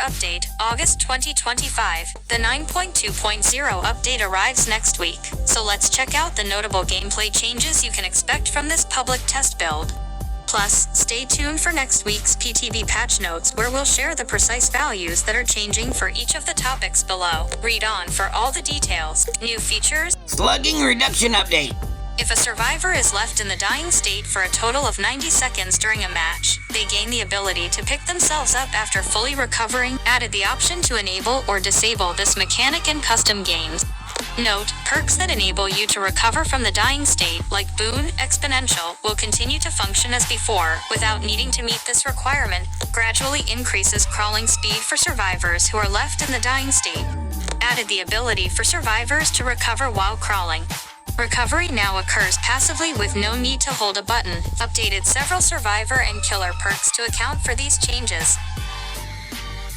update, August 2025. The 9.2.0 update arrives next week, so let's check out the notable gameplay changes you can expect from this public test build. Plus, stay tuned for next week's PTB patch notes where we'll share the precise values that are changing for each of the topics below. Read on for all the details. New features. Slugging reduction update. If a survivor is left in the dying state for a total of 90 seconds during a match, they gain the ability to pick themselves up after fully recovering. Added the option to enable or disable this mechanic in custom games. Note, perks that enable you to recover from the dying state, like Boon Exponential, will continue to function as before, without needing to meet this requirement. Gradually increases crawling speed for survivors who are left in the dying state. Added the ability for survivors to recover while crawling. Recovery now occurs passively with no need to hold a button. Updated several survivor and killer perks to account for these changes.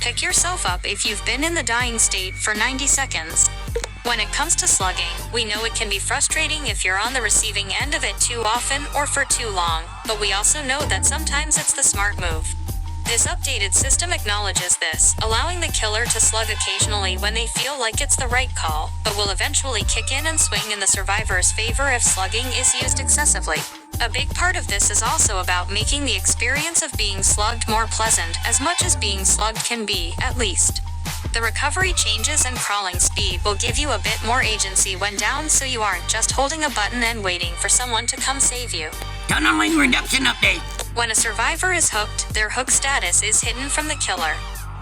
Pick yourself up if you've been in the dying state for 90 seconds. When it comes to slugging, we know it can be frustrating if you're on the receiving end of it too often or for too long, but we also know that sometimes it's the smart move. This updated system acknowledges this, allowing the killer to slug occasionally when they feel like it's the right call, but will eventually kick in and swing in the survivor's favor if slugging is used excessively. A big part of this is also about making the experience of being slugged more pleasant, as much as being slugged can be, at least. The recovery changes and crawling speed will give you a bit more agency when down, so you aren't just holding a button and waiting for someone to come save you. Tunneling reduction update. When a survivor is hooked, their hook status is hidden from the killer.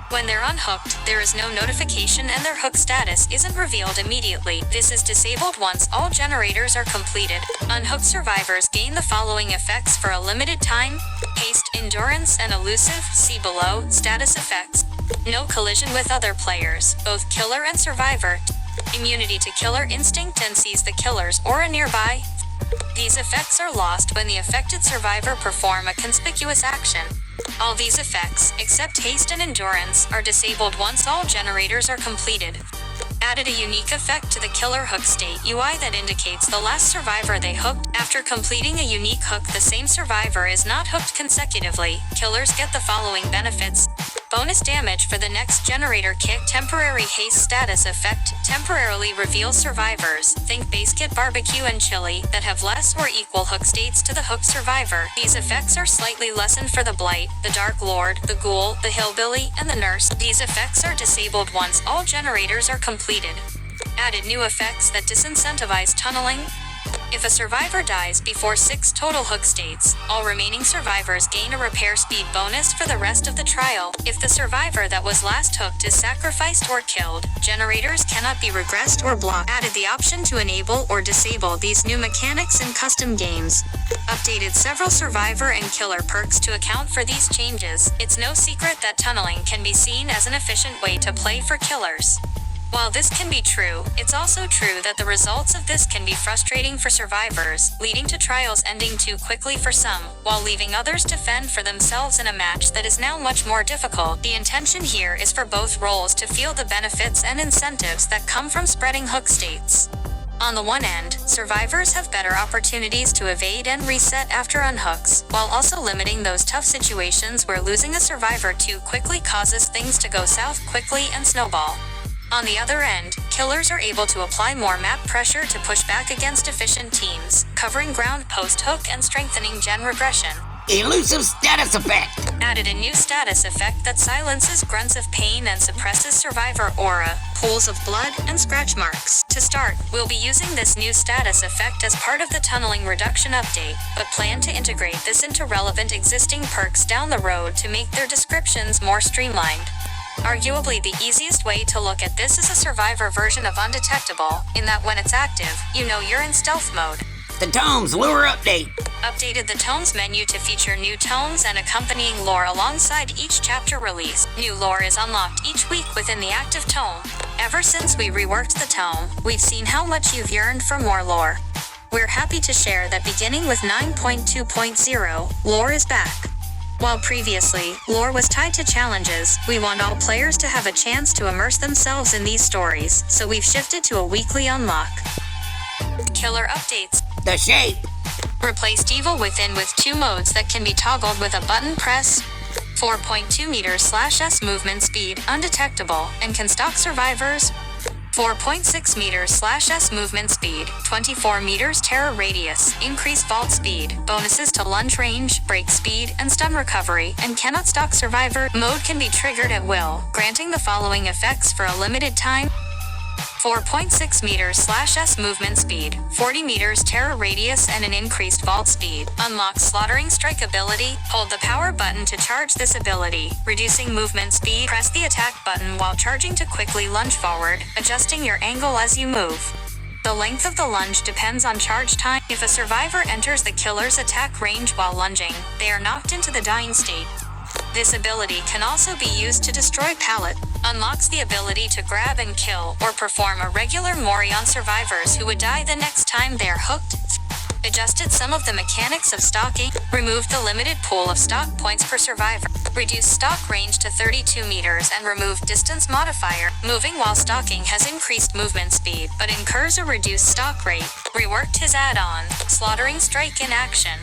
When they're unhooked, there is no notification and their hook status isn't revealed immediately. This is disabled once all generators are completed. Unhooked survivors gain the following effects for a limited time: haste, endurance, and elusive. See below. Status effects. No collision with other players, both killer and survivor. Immunity to killer instinct and sees the killer's aura nearby. These effects are lost when the affected survivor perform a conspicuous action. All these effects, except haste and endurance, are disabled once all generators are completed. Added a unique effect to the killer hook state UI that indicates the last survivor they hooked. After completing a unique hook, the same survivor is not hooked consecutively. Killers get the following benefits: bonus damage for the next generator kick, temporary haste status effect, temporarily reveals survivors, think base kit, barbecue, and chili, that have less or equal hook states to the hooked survivor. These effects are slightly lessened for the Blight, the Dark Lord, the Ghoul, the Hillbilly, and the Nurse. These effects are disabled once all generators are completed. Added new effects that disincentivize tunneling. If a survivor dies before 6 total hook states, all remaining survivors gain a repair speed bonus for the rest of the trial. If the survivor that was last hooked is sacrificed or killed, generators cannot be regressed or blocked. Added the option to enable or disable these new mechanics in custom games. Updated several survivor and killer perks to account for these changes. It's no secret that tunneling can be seen as an efficient way to play for killers. While this can be true, it's also true that the results of this can be frustrating for survivors, leading to trials ending too quickly for some, while leaving others to fend for themselves in a match that is now much more difficult. The intention here is for both roles to feel the benefits and incentives that come from spreading hook states. On the one end, survivors have better opportunities to evade and reset after unhooks, while also limiting those tough situations where losing a survivor too quickly causes things to go south quickly and snowball. On the other end, killers are able to apply more map pressure to push back against efficient teams, covering ground post-hook and strengthening gen regression. Elusive status effect. Added a new status effect that silences grunts of pain and suppresses survivor aura, pools of blood, and scratch marks. To start, we'll be using this new status effect as part of the tunneling reduction update, but plan to integrate this into relevant existing perks down the road to make their descriptions more streamlined. Arguably the easiest way to look at this is a survivor version of undetectable, in that when it's active, you know you're in stealth mode. The Tomes lure update. Updated the Tomes menu to feature new tomes and accompanying lore alongside each chapter release. New lore is unlocked each week within the active tome. Ever since we reworked the tome, we've seen how much you've yearned for more lore. We're happy to share that beginning with 9.2.0, lore is back. While previously, lore was tied to challenges, we want all players to have a chance to immerse themselves in these stories, so we've shifted to a weekly unlock. Killer updates. The Shape. Replaced Evil Within with 2 modes that can be toggled with a button press. 4.2 meters/s movement speed, undetectable, and can stalk survivors. 4.6 meters/s movement speed, 24 meters terror radius, increased vault speed, bonuses to lunge range, break speed, and stun recovery, and cannot stalk survivor. Mode can be triggered at will, granting the following effects for a limited time. 4.6 meters/s movement speed, 40 meters terror radius, and an increased vault speed. Unlocks slaughtering strike ability. Hold the power button to charge this ability, reducing movement speed. Press the attack button while charging to quickly lunge forward, adjusting your angle as you move. The length of the lunge depends on charge time. If a survivor enters the killer's attack range while lunging, they are knocked into the dying state. This ability can also be used to destroy pallet. Unlocks the ability to grab and kill or perform a regular mori on survivors who would die the next time they are hooked. Adjusted some of the mechanics of stalking. Removed the limited pool of stock points per survivor. Reduced stock range to 32 meters and removed distance modifier. Moving while stalking has increased movement speed, but incurs a reduced stock rate. Reworked his add-on, Slaughtering Strike in action.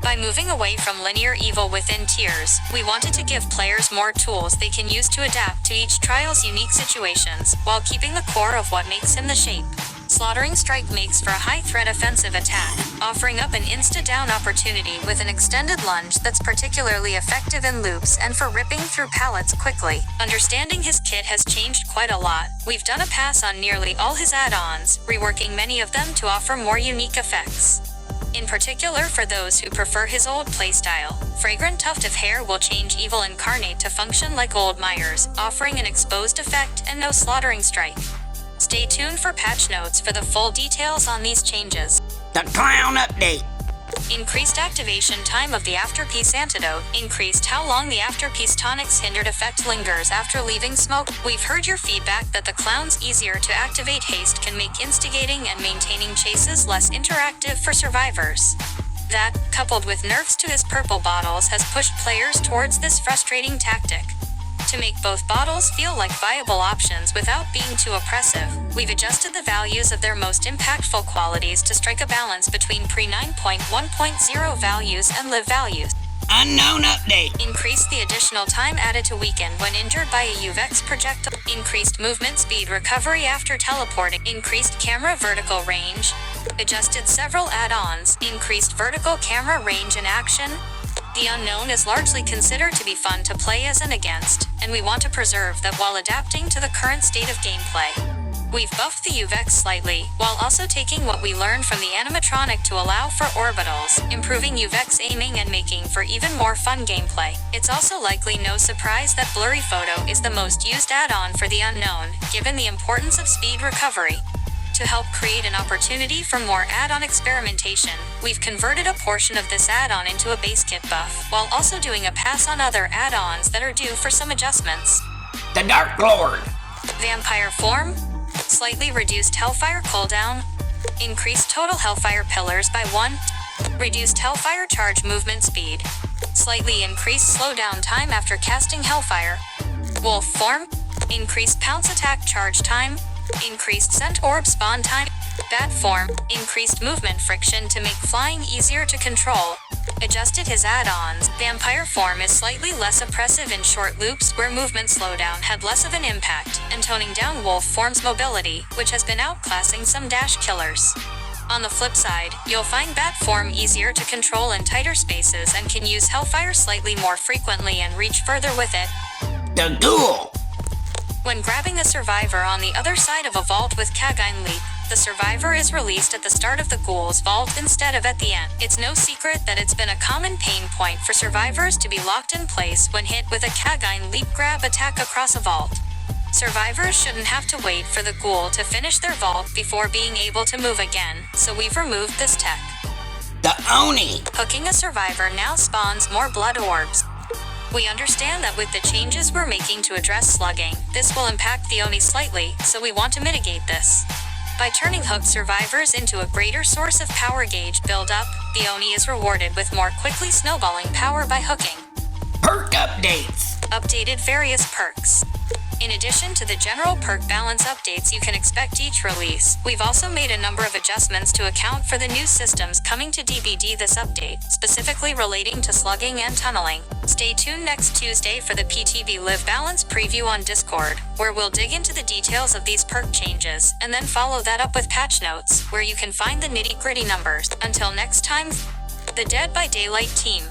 By moving away from linear evil within tiers, we wanted to give players more tools they can use to adapt to each trial's unique situations, while keeping the core of what makes him the shape. Slaughtering Strike makes for a high-threat offensive attack, offering up an insta-down opportunity with an extended lunge that's particularly effective in loops and for ripping through pallets quickly. Understanding his kit has changed quite a lot. We've done a pass on nearly all his add-ons, reworking many of them to offer more unique effects. In particular for those who prefer his old playstyle, Fragrant Tuft of Hair will change Evil Incarnate to function like old Myers, offering an exposed effect and no Slaughtering Strike. Stay tuned for patch notes for the full details on these changes. The Clown Update. Increased activation time of the Afterpiece Antidote. Increased how long the Afterpiece Tonic's hindered effect lingers after leaving smoke. We've heard your feedback that the Clown's easier to activate haste can make instigating and maintaining chases less interactive for survivors. That, coupled with nerfs to his purple bottles, has pushed players towards this frustrating tactic. To make both bottles feel like viable options without being too oppressive, we've adjusted the values of their most impactful qualities to strike a balance between pre-9.1.0 values and live values. Unknown Update. Increased the additional time added to weaken when injured by a UVEX projectile. Increased movement speed recovery after teleporting. Increased camera vertical range. Adjusted several add-ons. Increased vertical camera range in action. The unknown is largely considered to be fun to play as and against, and we want to preserve that while adapting to the current state of gameplay. We've buffed the UVEX slightly, while also taking what we learned from the animatronic to allow for orbitals, improving UVEX aiming and making for even more fun gameplay. It's also likely no surprise that Blurry Photo is the most used add-on for the unknown, given the importance of speed recovery. To help create an opportunity for more add-on experimentation, we've converted a portion of this add-on into a base kit buff, while also doing a pass on other add-ons that are due for some adjustments. The Dark Lord. Vampire Form. Slightly reduced Hellfire cooldown. Increased total Hellfire pillars by 1. Reduced Hellfire charge movement speed. Slightly increased slowdown time after casting Hellfire. Wolf Form. Increased pounce attack charge time. Increased scent orb spawn time. Bat Form. Increased movement friction to make flying easier to control. Adjusted his add-ons. Vampire Form is slightly less oppressive in short loops where movement slowdown had less of an impact, and toning down Wolf Form's mobility, which has been outclassing some dash killers. On the flip side, you'll find Bat Form easier to control in tighter spaces and can use Hellfire slightly more frequently and reach further with it. The Ghoul. When grabbing a survivor on the other side of a vault with Kagine Leap, the survivor is released at the start of the ghoul's vault instead of at the end. It's no secret that it's been a common pain point for survivors to be locked in place when hit with a Kagine Leap grab attack across a vault. Survivors shouldn't have to wait for the ghoul to finish their vault before being able to move again, so we've removed this tech. The Oni. Hooking a survivor now spawns more blood orbs. We understand that with the changes we're making to address slugging, this will impact the Oni slightly, so we want to mitigate this. By turning hooked survivors into a greater source of power gauge build-up, the Oni is rewarded with more quickly snowballing power by hooking. Perk Updates. updated various perks. In addition to the general perk balance updates you can expect each release, we've also made a number of adjustments to account for the new systems coming to DBD this update, specifically relating to slugging and tunneling. Stay tuned next Tuesday for the PTB Live Balance preview on Discord, where we'll dig into the details of these perk changes, and then follow that up with patch notes, where you can find the nitty-gritty numbers. Until next time, the Dead by Daylight team.